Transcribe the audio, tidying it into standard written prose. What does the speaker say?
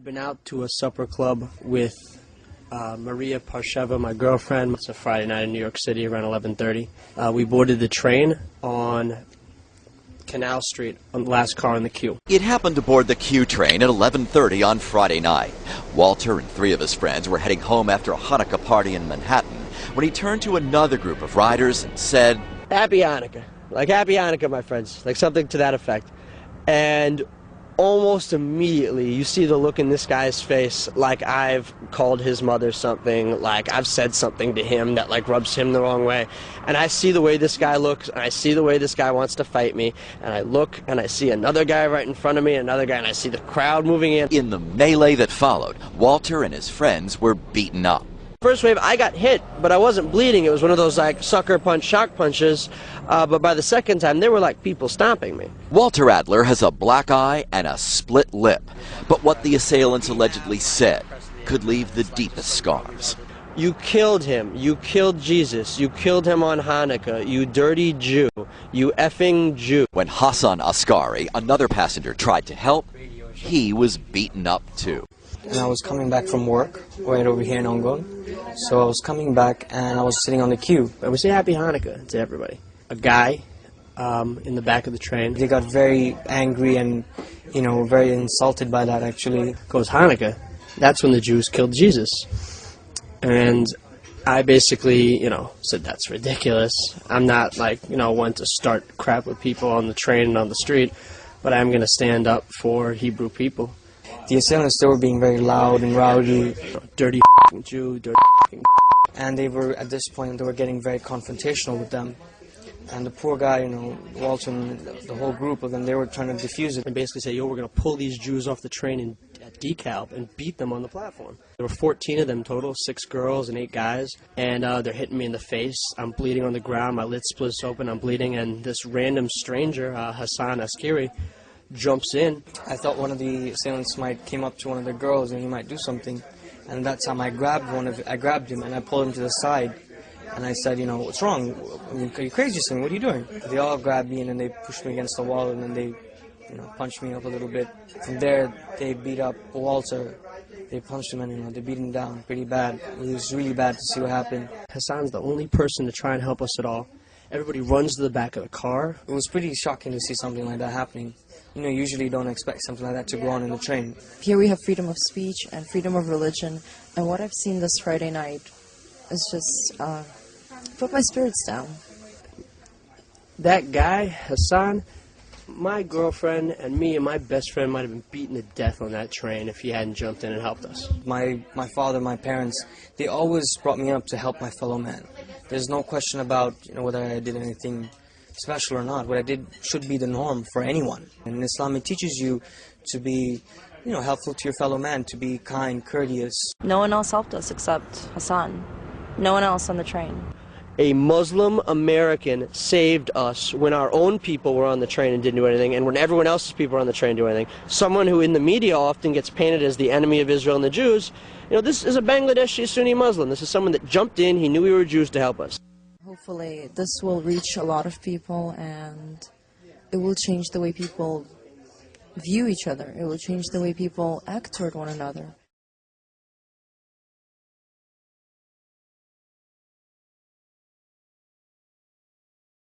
I'd been out to a supper club with Maria Parsheva, my girlfriend. It's a Friday night in New York City around 11:30. We boarded the train on Canal Street on the last car in the queue. It happened to board the Q train at 11:30 on Friday night. Walter and three of his friends were heading home after a Hanukkah party in Manhattan when he turned to another group of riders and said, Happy Hanukkah. Like, Happy Hanukkah, my friends. Like, something to that effect. And almost immediately, you see the look in this guy's face, like I've called his mother something, like I've said something to him that, like, rubs him the wrong way. And I see the way this guy looks, and I see the way this guy wants to fight me, and I look, and I see another guy right in front of me, another guy, and I see the crowd moving in. In the melee that followed, Walter and his friends were beaten up. First wave, I got hit, but I wasn't bleeding. It was one of those, like, sucker punch, shock punches. But by the second time, there were, like, people stomping me. Walter Adler has a black eye and a split lip. But what the assailants allegedly said could leave the deepest scars. You killed him. You killed Jesus. You killed him on Hanukkah. You dirty Jew. You effing Jew. When Hassan Askari, another passenger, tried to help, he was beaten up too. And I was coming back from work right over here in Ongon. So I was coming back and I was sitting on the queue. I would say Happy Hanukkah to everybody. A guy in the back of the train. They got very angry and, you know, very insulted by that, actually. Goes Hanukkah. That's when the Jews killed Jesus. And I basically, said that's ridiculous. I'm not, one to start crap with people on the train and on the street, but I'm going to stand up for Hebrew people. The assailants, they were being very loud and rowdy. Dirty Jew, dirty And they were, at this point, they were getting very confrontational with them. And the poor guy, Walter and the whole group of them, they were trying to defuse it. And basically say, we're going to pull these Jews off the train at DeKalb and beat them on the platform. There were 14 of them total, 6 girls and 8 guys. And they're hitting me in the face. I'm bleeding on the ground. My lid splits open. I'm bleeding. And this random stranger, Hassan Askari, jumps in. I thought one of the assailants came up to one of the girls and he might do something. And that time I grabbed him and I pulled him to the side. And I said, what's wrong? Are you crazy or something? What are you doing? They all grabbed me and then they pushed me against the wall and then they, punched me up a little bit. From there, they beat up Walter. They punched him and, they beat him down pretty bad. It was really bad to see what happened. Hassan's the only person to try and help us at all. Everybody runs to the back of the car. It was pretty shocking to see something like that happening. Usually you don't expect something like that to go on in the train. Here we have freedom of speech and freedom of religion, and what I've seen this Friday night is just put my spirits down. That guy, Hassan, my girlfriend and me and my best friend might have been beaten to death on that train if he hadn't jumped in and helped us. My father, my parents, they always brought me up to help my fellow man. There's no question about whether I did anything special or not. What I did should be the norm for anyone. And in Islam, it teaches you to be, helpful to your fellow man, to be kind, courteous. No one else helped us except Hassan. No one else on the train. A Muslim American saved us when our own people were on the train and didn't do anything, and when everyone else's people were on the train and didn't do anything. Someone who in the media often gets painted as the enemy of Israel and the Jews, this is a Bangladeshi Sunni Muslim. This is someone that jumped in, he knew we were Jews to help us. Hopefully this will reach a lot of people and it will change the way people view each other. It will change the way people act toward one another.